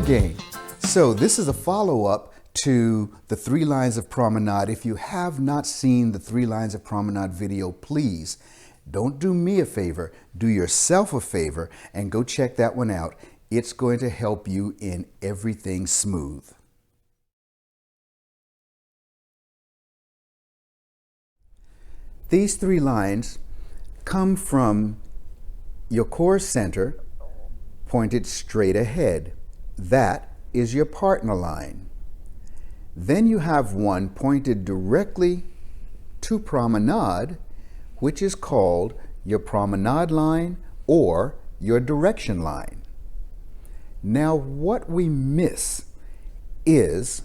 again. So this is a follow-up to the 3 lines of Promenade. If you have not seen the 3 lines of Promenade video, please don't do me a favor, do yourself a favor and go check that one out. It's going to help you in everything smooth. These 3 lines come from your core center pointed straight ahead. That is your partner line. Then you have one pointed directly to Promenade, which is called your Promenade line or your direction line. Now what we miss is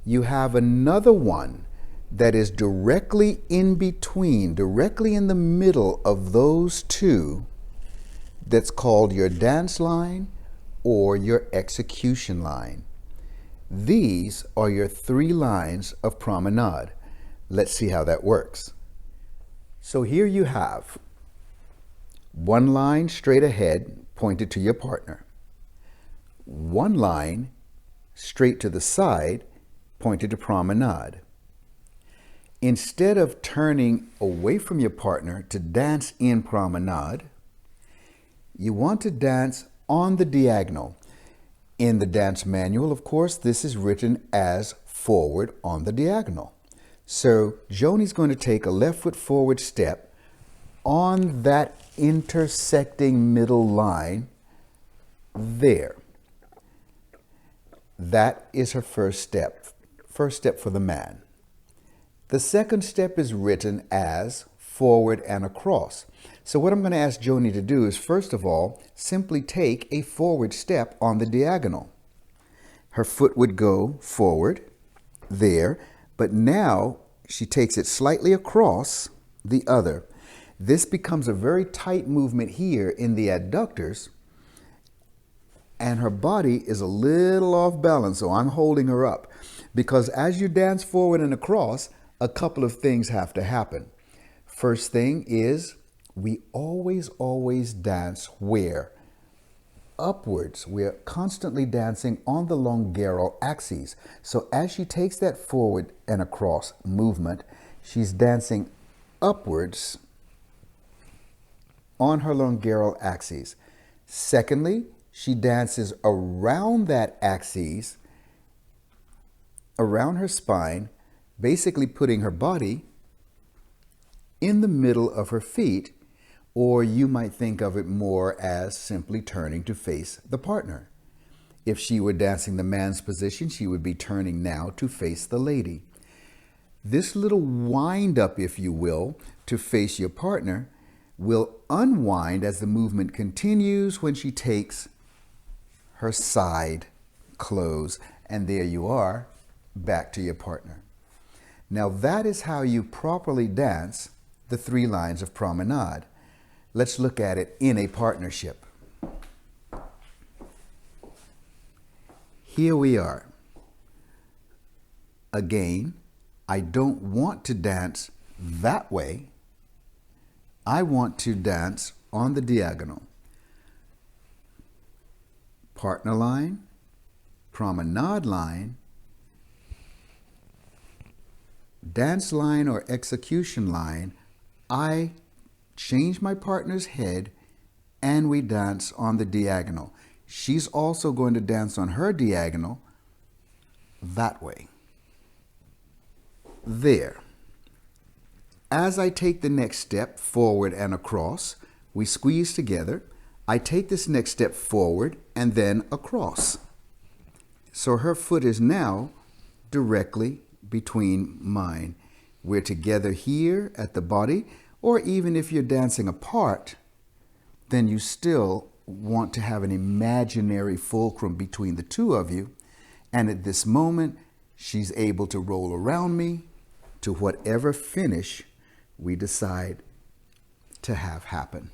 you have another one that is directly in between, directly in the middle of those two, that's called your dance line or your execution line. These are your 3 lines of Promenade. Let's see how that works. So here you have one line straight ahead pointed to your partner, one line straight to the side pointed to Promenade. Instead of turning away from your partner to dance in Promenade, you want to dance on the diagonal. In the dance manual, of course, this is written as forward on the diagonal. So Joni's going to take a left foot forward step on that intersecting middle line there. That is her first step for the man. The second step is written as forward and across. So what I'm going to ask Joni to do is, first of all, simply take a forward step on the diagonal. Her foot would go forward there, but now she takes it slightly across the other. This becomes a very tight movement here in the adductors, and her body is a little off balance, so I'm holding her up. Because as you dance forward and across, a couple of things have to happen. First thing is, we always dance where? Upwards. We're constantly dancing on the longeral axis. So as she takes that forward and across movement, she's dancing upwards on her longeral axis. Secondly, she dances around that axis, around her spine, basically putting her body in the middle of her feet, or you might think of it more as simply turning to face the partner. If she were dancing the man's position, she would be turning now to face the lady. This little wind up, if you will, to face your partner will unwind as the movement continues when she takes her side close, and there you are, back to your partner. Now that is how you properly dance the 3 lines of Promenade. Let's look at it in a partnership. Here we are. Again, I don't want to dance that way. I want to dance on the diagonal. Partner line, Promenade line, dance line or execution line. I change my partner's head and we dance on the diagonal. She's also going to dance on her diagonal that way. There. As I take the next step forward and across, we squeeze together. I take this next step forward and then across. So her foot is now directly between mine. We're together here at the body, or even if you're dancing apart, then you still want to have an imaginary fulcrum between the two of you. And at this moment, she's able to roll around me to whatever finish we decide to have happen.